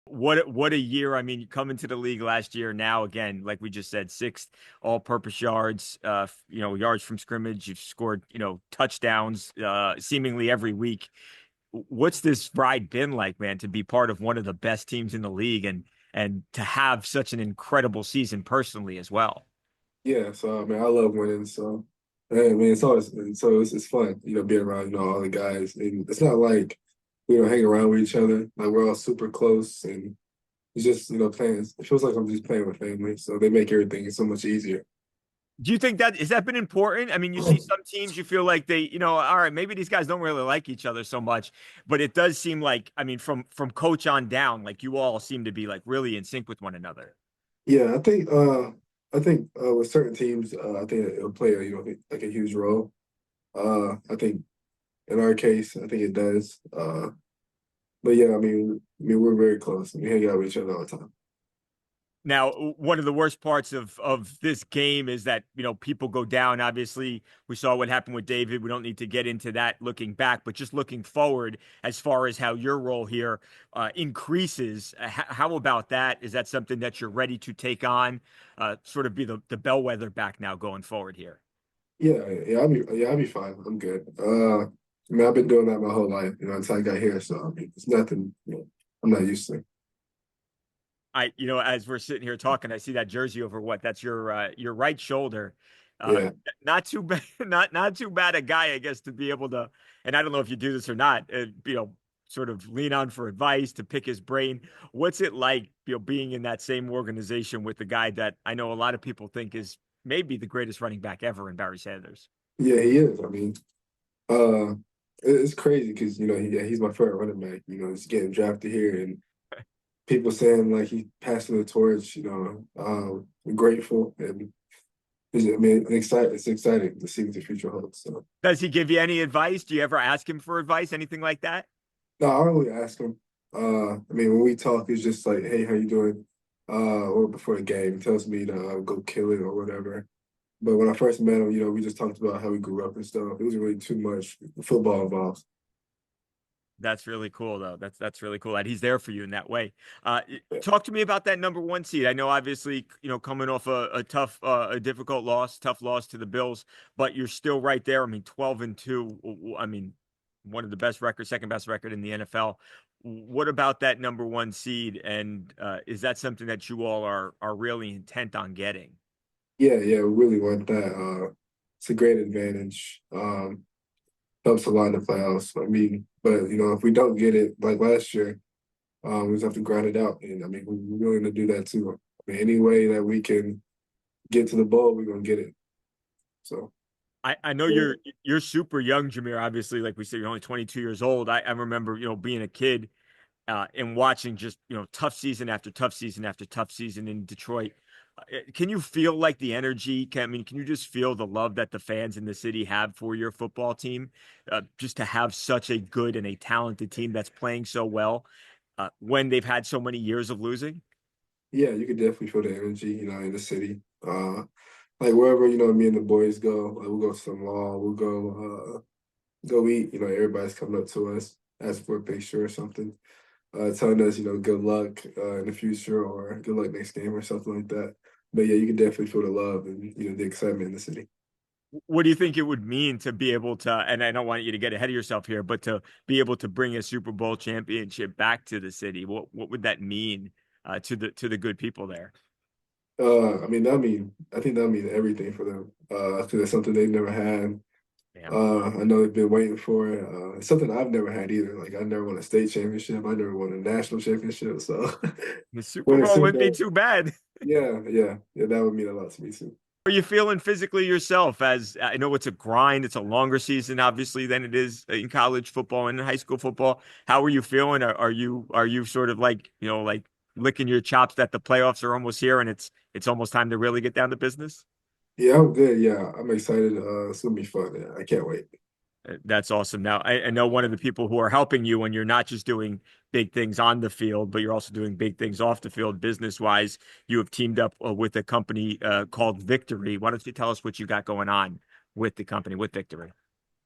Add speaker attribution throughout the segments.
Speaker 1: What a year. I mean, you come into the league last year now again, like we just said, sixth all-purpose yards, yards from scrimmage. You've scored, touchdowns seemingly every week. What's this ride been like, man, to be part of one of the best teams in the league and to have such an incredible season personally as well?
Speaker 2: Yeah, so I mean, I love winning. So I mean, it's fun, being around, all the guys. And it's not like we don't hang around with each other. Like we're all super close, and it's just playing. It feels like I'm just playing with family. So they make everything so much easier.
Speaker 1: Do you think that has that been important? I mean, you see some teams, you feel like they, all right, maybe these guys don't really like each other so much, but it does seem like, I mean, from coach on down, like you all seem to be like really in sync with one another.
Speaker 2: Yeah, I think with certain teams, I think it'll play a like a huge role. I think in our case, I think it does. But yeah, I mean, we're very close. We hang out with each other all the time.
Speaker 1: Now, one of the worst parts of this game is that, people go down. Obviously, we saw what happened with David. We don't need to get into that looking back, but just looking forward as far as how your role here increases. How about that? Is that something that you're ready to take on? Sort of be the bellwether back now going forward here.
Speaker 2: Yeah, I'll be fine. I'm good. I mean, I've been doing that my whole life, until I got here. So I mean, it's nothing, I'm not used to.
Speaker 1: As we're sitting here talking, I see that jersey over what? That's your right shoulder. Uh,
Speaker 2: Yeah.
Speaker 1: not too bad, not too bad a guy, I guess, to be able to. And I don't know if you do this or not. Sort of lean on for advice to pick his brain. What's it like, being in that same organization with the guy that I know a lot of people think is maybe the greatest running back ever in Barry Sanders?
Speaker 2: Yeah, he is. I mean, uh, it's crazy because he's my favorite running back. He's getting drafted here, and people saying like he's passing the torch. I'm grateful, and I mean, excited. It's exciting to see what the future holds. So
Speaker 1: Does he give you any advice? Do you ever ask him for advice? Anything like that?
Speaker 2: no, I don't really ask him. I mean, when we talk, it's just like, "Hey, how you doing?" Or before the game, he tells me to go kill it or whatever. But when I first met him, we just talked about how we grew up and stuff. It wasn't really too much football involved.
Speaker 1: That's really cool, though. That's really cool that he's there for you in that way. Talk to me about that number one seed. I know, obviously, coming off a tough, a difficult loss, tough loss to the Bills, but you're still right there. I mean, 12-2. I mean, one of the best records, second best record in the NFL. What about that number one seed? And is that something that you all are really intent on getting?
Speaker 2: Yeah, we really want that. It's a great advantage. Helps a lot in the playoffs. I mean, but if we don't get it like last year, we just have to grind it out. And I mean, we're willing to do that too. I mean, any way that we can get to the bowl, we're gonna get it. So
Speaker 1: I know you're super young, Jahmyr. Obviously, like we said, you're only 22 years old. I remember, being a kid and watching just tough season after tough season after tough season in Detroit. Can you feel like the energy? Can you just feel the love that the fans in the city have for your football team? Just to have such a good and a talented team that's playing so well when they've had so many years of losing.
Speaker 2: yeah, you can definitely feel the energy, in the city. Like wherever, me and the boys go, like we'll go to the mall, we'll go eat, everybody's coming up to us, asking for a picture or something, telling us, good luck in the future or good luck next game or something like that. But yeah, you can definitely feel the love and the excitement in the city.
Speaker 1: What do you think it would mean to be able to, and I don't want you to get ahead of yourself here, but to be able to bring a Super Bowl championship back to the city? What would that mean to the good people there?
Speaker 2: I think that means everything for them. Because it's something they've never had.
Speaker 1: Yeah.
Speaker 2: I know they've been waiting for it. It's something I've never had either. Like I never won a state championship. I never won a national championship. So
Speaker 1: The Super
Speaker 2: winning
Speaker 1: Bowl
Speaker 2: Super
Speaker 1: wouldn't be
Speaker 2: Bowl,
Speaker 1: too bad.
Speaker 2: yeah, that would mean a lot to me too.
Speaker 1: Are you feeling physically yourself? As I know it's a grind, it's a longer season, obviously, than it is in college football and in high school football. How are you feeling? Are you sort of like, like licking your chops that the playoffs are almost here and it's almost time to really get down to business?
Speaker 2: Yeah, I'm good. Yeah, I'm excited. It's gonna be fun. Yeah, I can't wait.
Speaker 1: That's awesome. Now, I know one of the people who are helping you when you're not just doing big things on the field, but you're also doing big things off the field, business wise. You have teamed up with a company called Victory. Why don't you tell us what you got going on with the company, with Victory?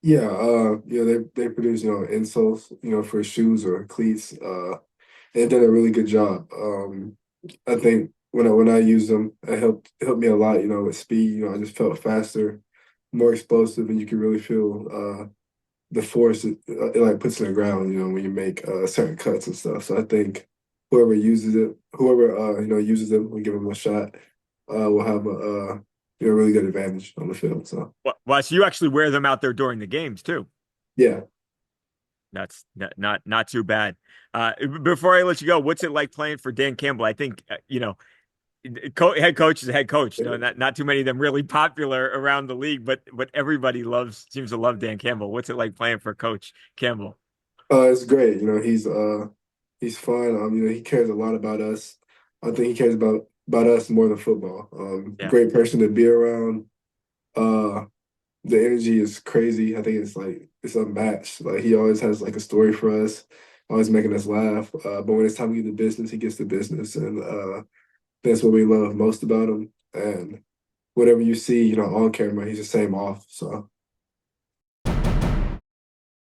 Speaker 2: Yeah, they produce insoles, for shoes or cleats. they've done a really good job. I think when I use them, it helped me a lot. You know, with speed. You know, I just felt faster, more explosive, and you can really feel the force it like puts in the ground. You know, when you make certain cuts and stuff. So I think whoever uses them, we give them a shot, will have a really good advantage on the field. So
Speaker 1: Well, so you actually wear them out there during the games too.
Speaker 2: yeah.
Speaker 1: That's not too bad. Before I let you go, what's it like playing for Dan Campbell? I think head coach is a head coach. You know, not too many of them really popular around the league, but everybody seems to love Dan Campbell. What's it like playing for Coach Campbell?
Speaker 2: It's great. You know, he's fun. You know, he cares a lot about us. I think he cares about us more than football.
Speaker 1: Yeah.
Speaker 2: Great person to be around. Uh, the energy is crazy. I think it's unmatched. Like he always has like a story for us, always making us laugh. But when it's time to get to business, he gets to business, and that's what we love most about him. And whatever you see, you know, on camera, he's the same off. So